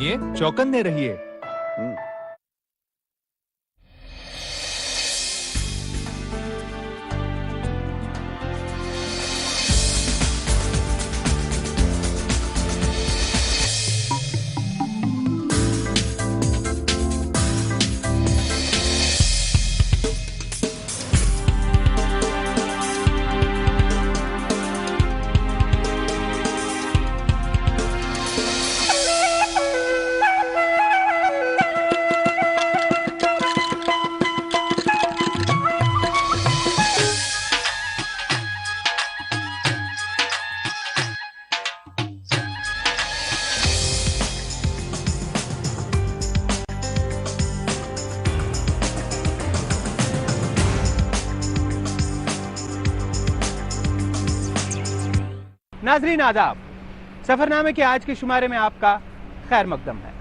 ये चौकन्ने रहिए। नाजरीन आदाब, सफरनामे के आज के शुमारे में आपका खैर मकदम है।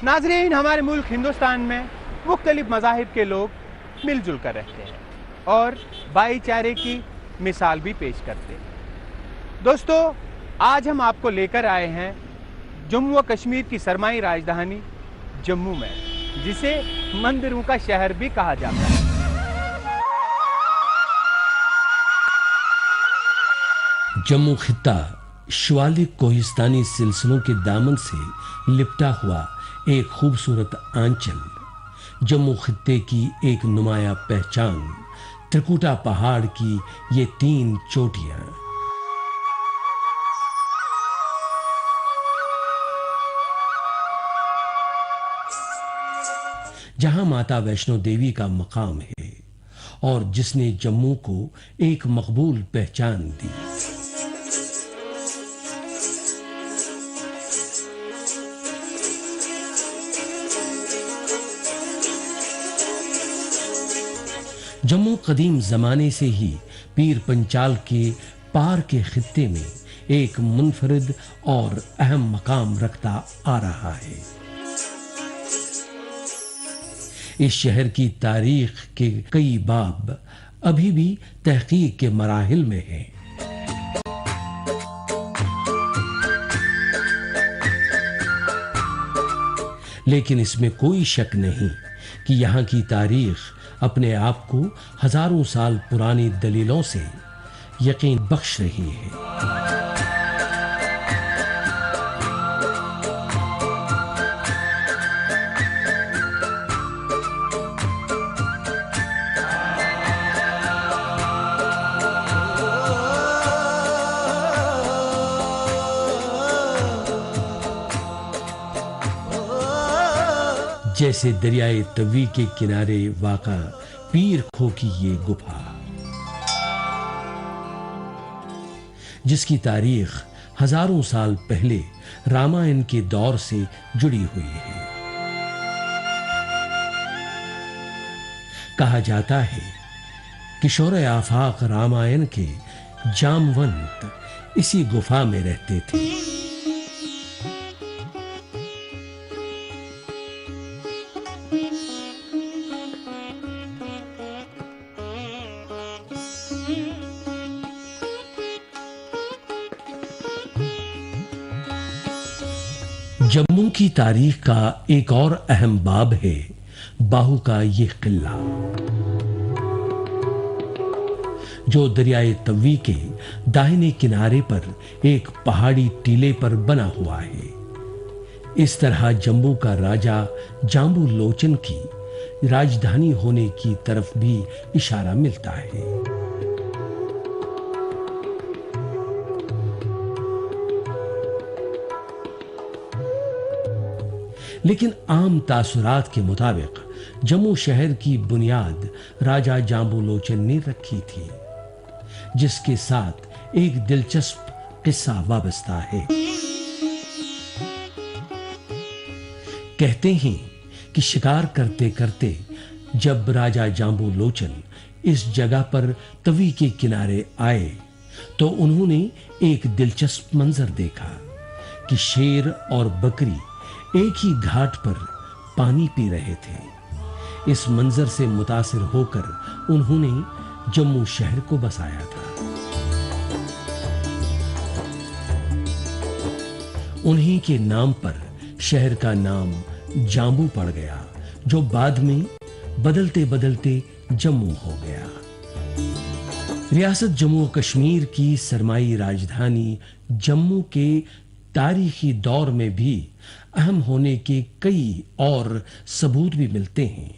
नाजरीन, हमारे मुल्क हिंदुस्तान में मुख्तलिफ मज़ाहिब के लोग मिलजुल कर रहते हैं और भाईचारे की मिसाल भी पेश करते हैं। दोस्तों, आज हम आपको लेकर आए हैं जम्मू व कश्मीर की सरमाई राजधानी जम्मू में, जिसे मंदिरों का शहर भी कहा जाता है। जम्मू खित्ता शिवालिक कोहिस्तानी सिलसिलों के दामन से लिपटा हुआ एक खूबसूरत आंचल, जम्मू खित्ते की एक नुमाया पहचान, त्रिकुटा पहाड़ की ये 3 चोटियां। जहां माता वैष्णो देवी का मकाम है और जिसने जम्मू को एक मकबूल पहचान दी। जम्मू कदीम जमाने से ही पीर पंचाल के पार के खित्ते में एक मुनफरिद और अहम मकाम रखता आ रहा है। इस शहर की तारीख के कई बाब अभी भी तहकीक के मराहिल में हैं। लेकिन इसमें कोई शक नहीं कि यहाँ की तारीख अपने आप को हजारों साल पुरानी दलीलों से यकीन बख्श रही है। जैसे दरियाए तवी के किनारे वाक़ा पीर खो की ये गुफा, जिसकी तारीख हजारों साल पहले रामायण के दौर से जुड़ी हुई है। कहा जाता है कि शौरे आफाक रामायण के जामवंत इसी गुफा में रहते थे। जम्मू की तारीख का एक और अहम बाब है बाहू का ये किला, जो दरियाए तवी के दाहिने किनारे पर एक पहाड़ी टीले पर बना हुआ है। इस तरह जम्मू का राजा जाम्बू लोचन की राजधानी होने की तरफ भी इशारा मिलता है। लेकिन आम तासुरात के मुताबिक जम्मू शहर की बुनियाद राजा जाम्बू लोचन ने रखी थी, जिसके साथ एक दिलचस्प किस्सा वाबस्ता है। कहते हैं कि शिकार करते करते जब राजा जाम्बू लोचन इस जगह पर तवी के किनारे आए तो उन्होंने एक दिलचस्प मंजर देखा कि शेर और बकरी एक ही घाट पर पानी पी रहे थे। इस मंजर से मुतासिर होकर उन्होंने जम्मू शहर को बसाया था। उन्हीं के नाम पर शहर का नाम जाम्बू पड़ गया, जो बाद में बदलते बदलते जम्मू हो गया। रियासत जम्मू और कश्मीर की सरमाई राजधानी जम्मू के तारीखी दौर में भी अहम होने के कई और सबूत भी मिलते हैं,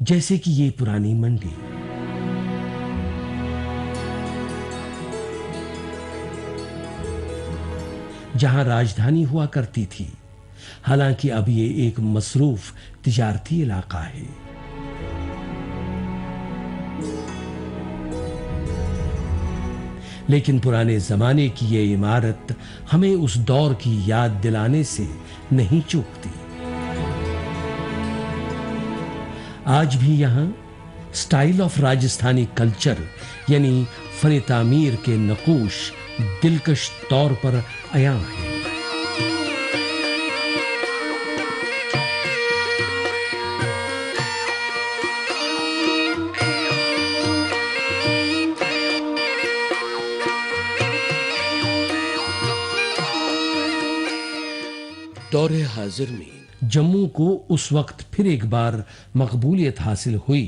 जैसे कि ये पुरानी मंडी। जहां राजधानी हुआ करती थी, हालांकि अब ये एक मसरूफ तिजारती इलाका है। लेकिन पुराने जमाने की ये इमारत हमें उस दौर की याद दिलाने से नहीं चूकती। आज भी यहां स्टाइल ऑफ राजस्थानी कल्चर यानी फन तामीर के नकूश दिलकश तौर पर अया है। दौरे हाजिर में जम्मू को उस वक्त फिर एक बार मकबूलियत हासिल हुई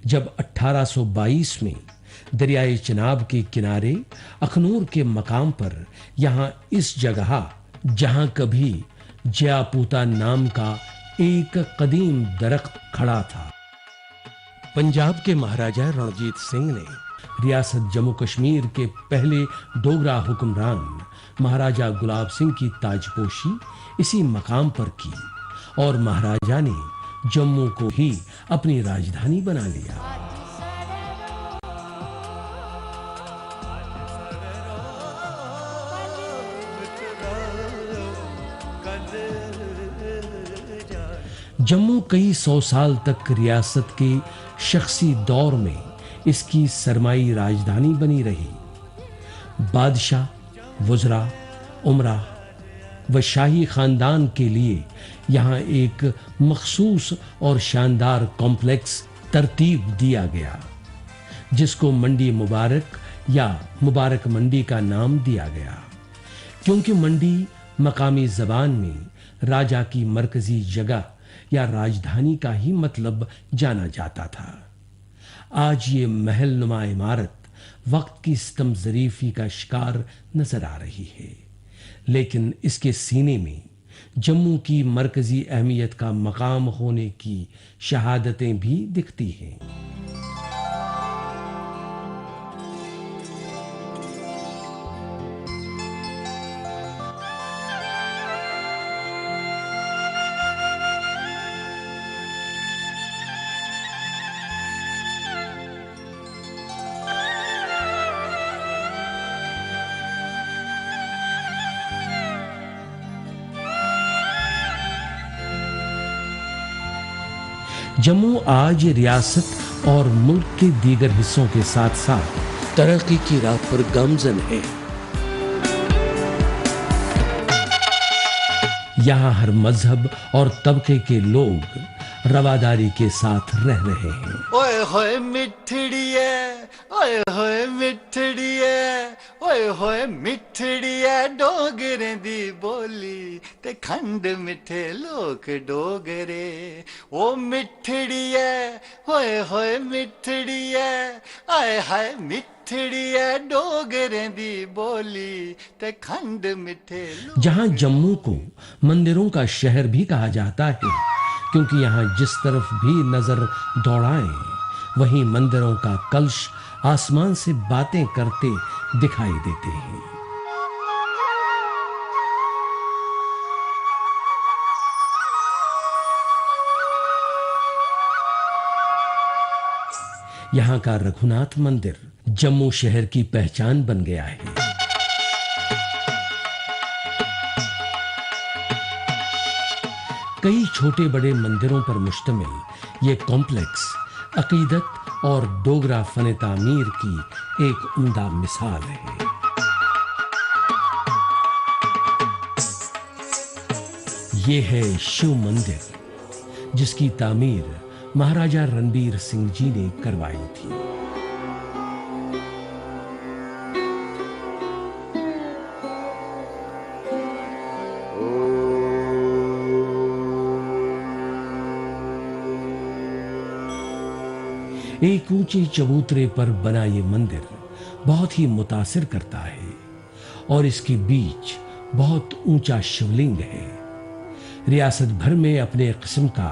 जब 1822 में दरियाए चिनाब के किनारे अखनूर के मकाम पर यहां इस जगह जहां कभी जयापूता नाम का एक कदीम दरख्त खड़ा था, पंजाब के महाराजा रणजीत सिंह ने रियासत जम्मू कश्मीर के पहले डोगरा हुक्मरान महाराजा गुलाब सिंह की ताजपोशी इसी मकाम पर की और महाराजा ने जम्मू को ही अपनी राजधानी बना लिया। जम्मू कई 100 साल तक रियासत के शख्सी दौर में इसकी सरमाई राजधानी बनी रही। बादशाह, वज़रा, उमरा व शाही खानदान के लिए यहां एक मखसूस और शानदार कॉम्प्लेक्स तरतीब दिया गया, जिसको मंडी मुबारक या मुबारक मंडी का नाम दिया गया, क्योंकि मंडी मकामी जबान में राजा की मरकजी जगह या राजधानी का ही मतलब जाना जाता था। आज ये महल नुमा इमारत वक्त की सितम ज़रीफी का शिकार नजर आ रही है, लेकिन इसके सीने में जम्मू की मरकजी अहमियत का मकाम होने की शहादतें भी दिखती हैं। जम्मू आज रियासत और मुल्क के दीगर हिस्सों के साथ साथ तरक्की की राह पर गामजन है। यहाँ हर मजहब और तबके के लोग रवादारी के साथ रह रहे हैं। ओए होए मिठड़िए, ओए होए मिठड़िए, ओए होए मिठड़िए, डोगरें दी बोली ते खंड मिठे लोक डोगरे। ओ मिठड़िए, ओए होए मिठड़िए, आए हाय मिठड़िए, डोगरें दी बोली ते खंड मिठे लोक। जहां जम्मू को मंदिरों का शहर भी कहा जाता है, क्योंकि यहाँ जिस तरफ भी नजर दौड़ाएं वहीं मंदिरों का कलश आसमान से बातें करते दिखाई देते हैं। यहाँ का रघुनाथ मंदिर जम्मू शहर की पहचान बन गया है। कई छोटे बड़े मंदिरों पर मुश्तमिल ये कॉम्प्लेक्स अकीदत और डोगरा फन तामीर की एक उम्दा मिसाल है। ये है शिव मंदिर, जिसकी तामीर महाराजा रणबीर सिंह जी ने करवाई थी। एक ऊंचे चबूतरे पर बना ये मंदिर बहुत ही मुतासिर करता है और इसके बीच बहुत ऊंचा शिवलिंग है। रियासत भर में अपने किस्म का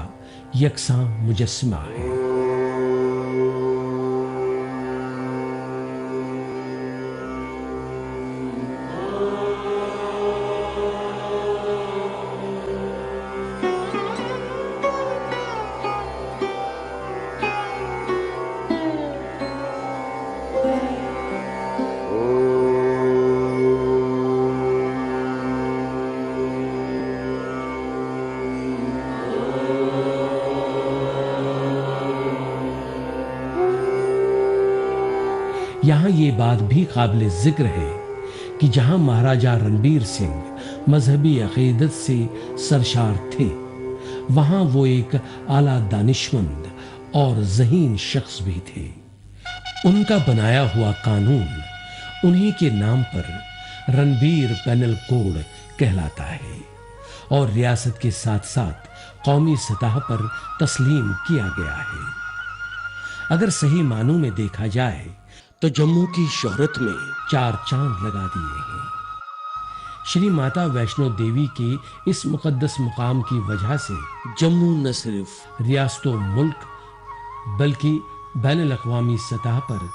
यकसा मुजस्समा है। यहां ये बात भी काबिल जिक्र है कि जहां महाराजा रणबीर सिंह मजहबी अकीदत से सरशार थे, वहां वो एक आला दानिशमंद और ज़हीन शख्स भी थे। उनका बनाया हुआ कानून उन्हीं के नाम पर रणबीर पैनल कोड कहलाता है और रियासत के साथ साथ कौमी सतह पर तस्लीम किया गया है। अगर सही मानों में देखा जाए तो जम्मू की शोहरत में 4 चांद लगा दिए हैं। श्री माता वैष्णो देवी के इस मुकद्दस मुकाम की वजह से जम्मू न सिर्फ रियासतो मुल्क बल्कि बैनुल अक़वामी सतह पर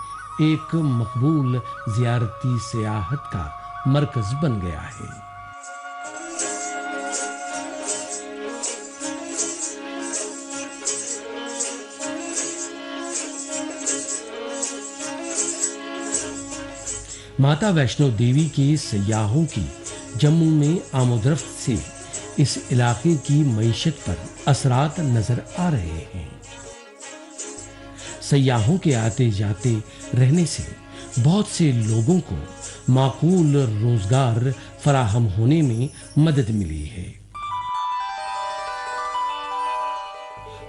एक मकबूल ज़ियारती सियाहत का मरकज बन गया है। माता वैष्णो देवी के सयाहों की जम्मू में आमोदरफ्त से इस इलाके की मईशत पर असरात नजर आ रहे हैं। सयाहों के आते जाते रहने से बहुत से लोगों को माकूल रोजगार फराहम होने में मदद मिली है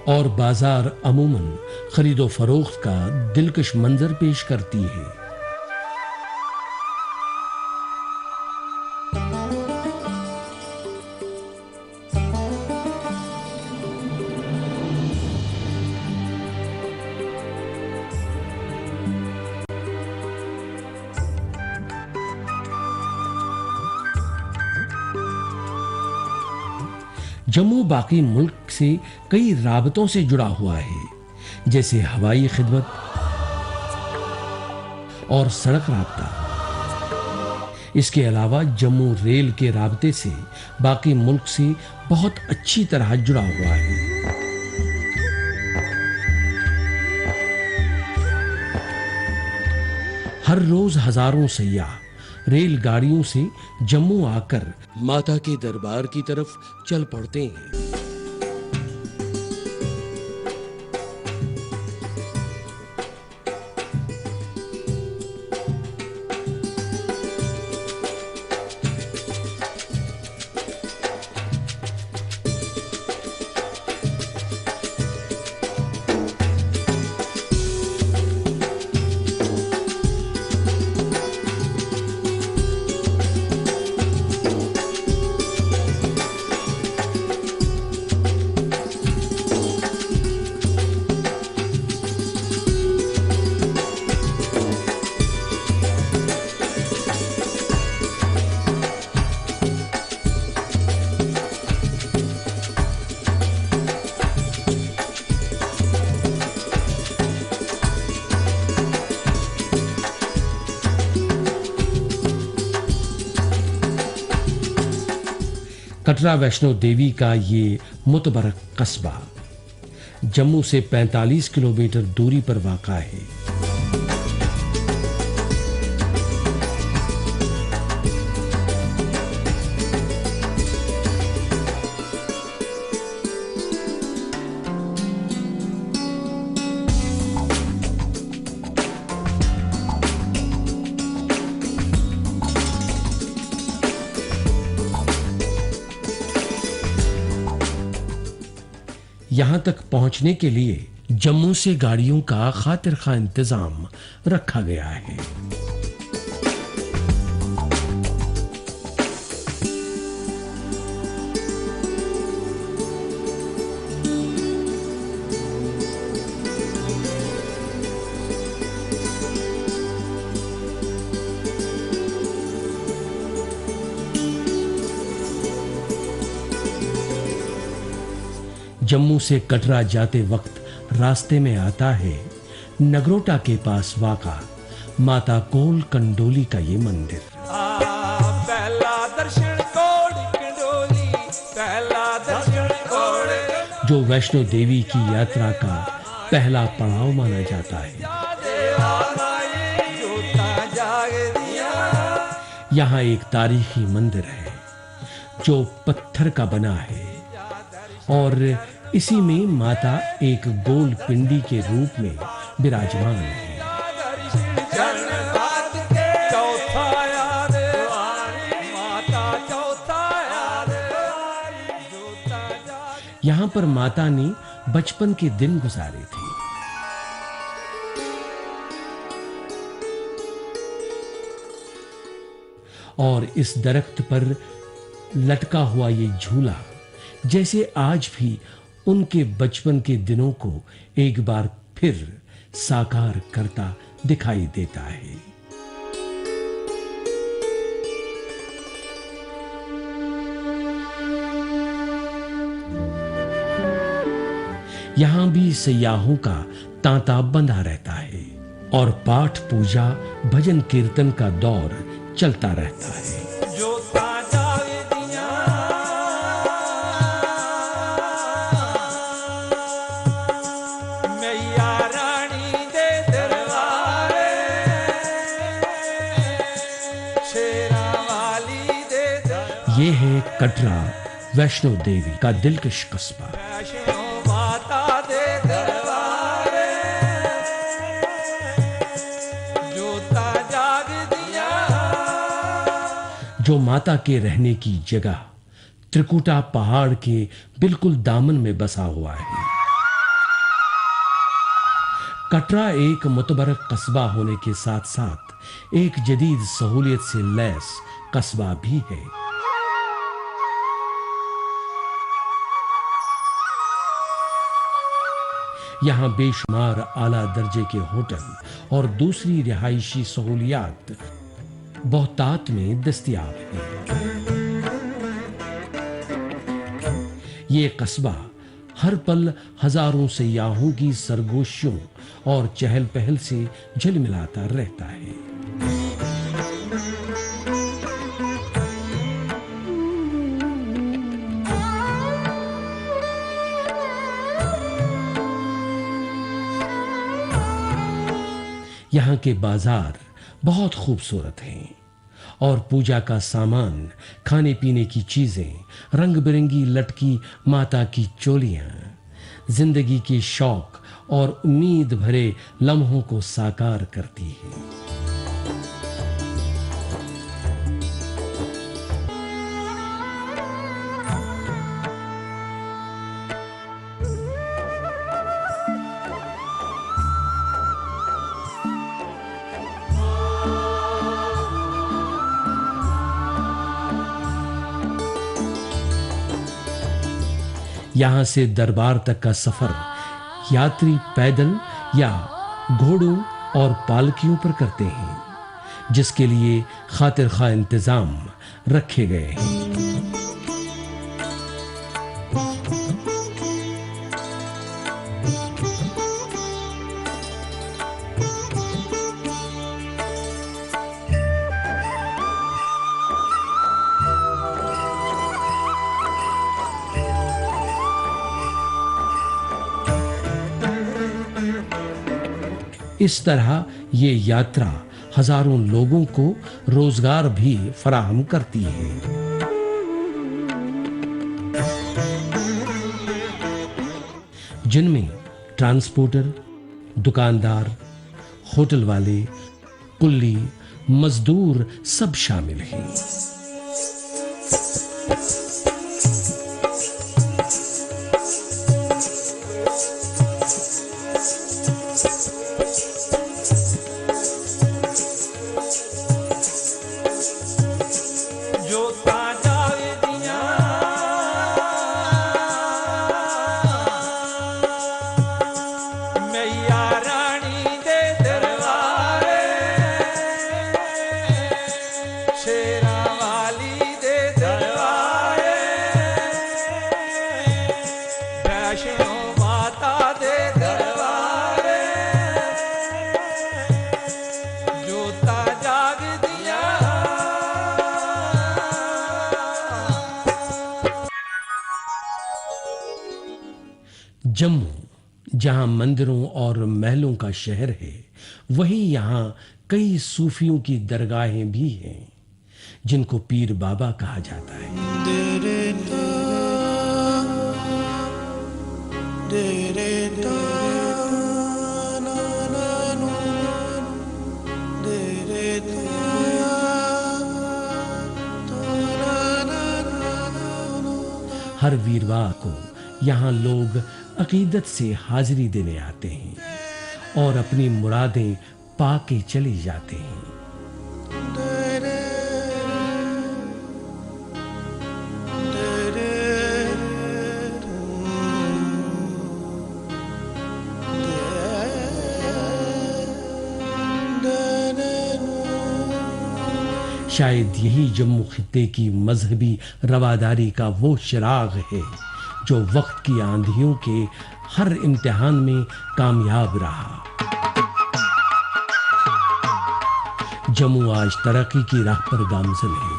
और बाजार अमूमन खरीदो फरोख्त का दिलकश मंजर पेश करती है। जम्मू बाकी मुल्क से कई राबतों से जुड़ा हुआ है, जैसे हवाई खिदमत और सड़क राबता। इसके अलावा जम्मू रेल के राबते से बाकी मुल्क से बहुत अच्छी तरह जुड़ा हुआ है। हर रोज हजारों सयाह रेलगाड़ियों से जम्मू आकर माता के दरबार की तरफ चल पड़ते हैं। कटरा वैष्णो देवी का ये मुतबरक कस्बा जम्मू से 45 किलोमीटर दूरी पर वाक़ा है। यहां तक पहुंचने के लिए जम्मू से गाड़ियों का खातिर खा इंतजाम रखा गया है। जम्मू से कटरा जाते वक्त रास्ते में आता है नगरोटा के पास वाका माता कोल कंडोली का ये मंदिर। पहला दर्शन कोल कंडोली, पहला दर्शन कोल, जो वैष्णो देवी की यात्रा का पहला पड़ाव माना जाता है। यहाँ एक तारीखी मंदिर है जो पत्थर का बना है और इसी में माता एक गोल पिंडी के रूप में विराजमान है। यहाँ पर माता ने बचपन के दिन गुजारे थे। और इस दरख्त पर लटका हुआ ये झूला जैसे आज भी उनके बचपन के दिनों को एक बार फिर साकार करता दिखाई देता है। यहां भी सयाहों का तांता बंधा रहता है और पाठ पूजा भजन कीर्तन का दौर चलता रहता है। ये है कटरा वैष्णो देवी का दिलकश कस्बा। जो माता के रहने की जगह त्रिकुटा पहाड़ के बिल्कुल दामन में बसा हुआ है। कटरा एक मुतबरक कस्बा होने के साथ साथ एक जदीद सहूलियत से लैस कस्बा भी है। यहाँ बेशुमार आला दर्जे के होटल और दूसरी रिहायशी सहूलियात बहुतात में दस्तयाब है। ये कस्बा हर पल हजारों सयाहों की सरगोशियों और चहल पहल से झिलमिलाता रहता है। यहाँ के बाजार बहुत खूबसूरत हैं और पूजा का सामान, खाने पीने की चीजें, रंग बिरंगी लटकी माता की चोलियां जिंदगी के शौक और उम्मीद भरे लम्हों को साकार करती हैं। यहां से दरबार तक का सफर यात्री पैदल या घोड़ों और पालकियों पर करते हैं, जिसके लिए खातिर खा इंतजाम रखे गए हैं। इस तरह ये यात्रा हजारों लोगों को रोजगार भी फराहम करती है। जिनमें ट्रांसपोर्टर, दुकानदार, होटल वाले, कुल्ली, मजदूर सब शामिल हैं। शेरा वाली दे दरबार जम्मू जहां मंदिरों और महलों का शहर है, वहीं यहां कई सूफियों की दरगाहें भी हैं जिनको पीर बाबा कहा जाता है। हर वीरवार को यहाँ लोग अकीदत से हाजिरी देने आते हैं और अपनी मुरादें पा के चले जाते हैं। शायद यही जम्मू खित्ते की मजहबी रवादारी का वो चिराग है जो वक्त की आंधियों के हर इम्तिहान में कामयाब रहा। जम्मू आज तरक्की की राह पर गामजन है।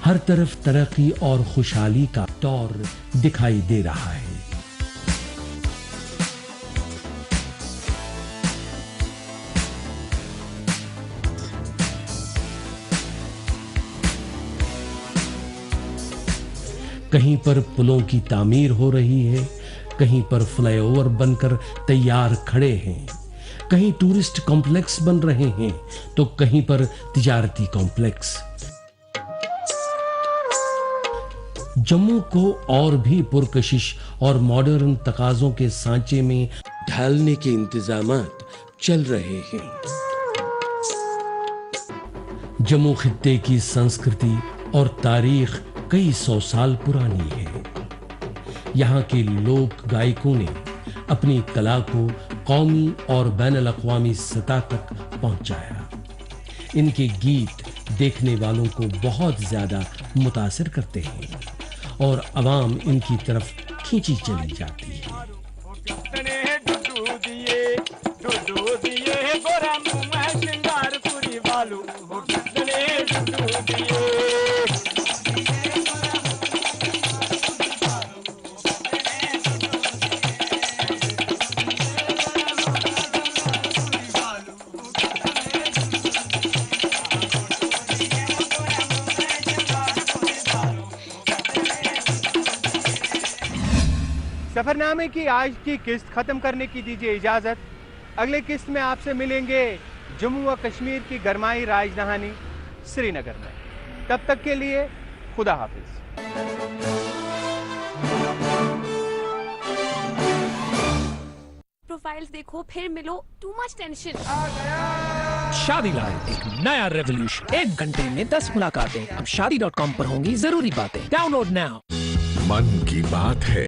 हर तरफ तरक्की और खुशहाली का दौर दिखाई दे रहा है। कहीं पर पुलों की तामीर हो रही है, कहीं पर फ्लाईओवर बनकर तैयार खड़े हैं, कहीं टूरिस्ट कॉम्प्लेक्स बन रहे हैं तो कहीं पर तिजारती कॉम्प्लेक्स। जम्मू को और भी पुरकशिश और मॉडर्न तकाजों के सांचे में ढालने के इंतजामात चल रहे हैं। जम्मू खित्ते की संस्कृति और तारीख कई 100 साल पुरानी है। यहाँ के लोक गायकों ने अपनी कला को कौमी और बैनुल-अक़वामी सतह तक पहुंचाया। इनके गीत देखने वालों को बहुत ज्यादा मुतासिर करते हैं और अवाम इनकी तरफ खींची चली जाती है। सफरनामे की आज की किस्त खत्म करने की दीजिए इजाजत। अगले किस्त में आपसे मिलेंगे जम्मू व कश्मीर की गरमाई राजधानी श्रीनगर में। तब तक के लिए खुदा हाफिज। प्रोफाइल्स देखो फिर मिलो, टू मच टेंशन। शादी लाइव एक नया रेवोल्यूशन। 1 घंटे में 10 मुलाकातें अब शादी.com पर होंगी जरूरी बातें। Download now. मन की बात है।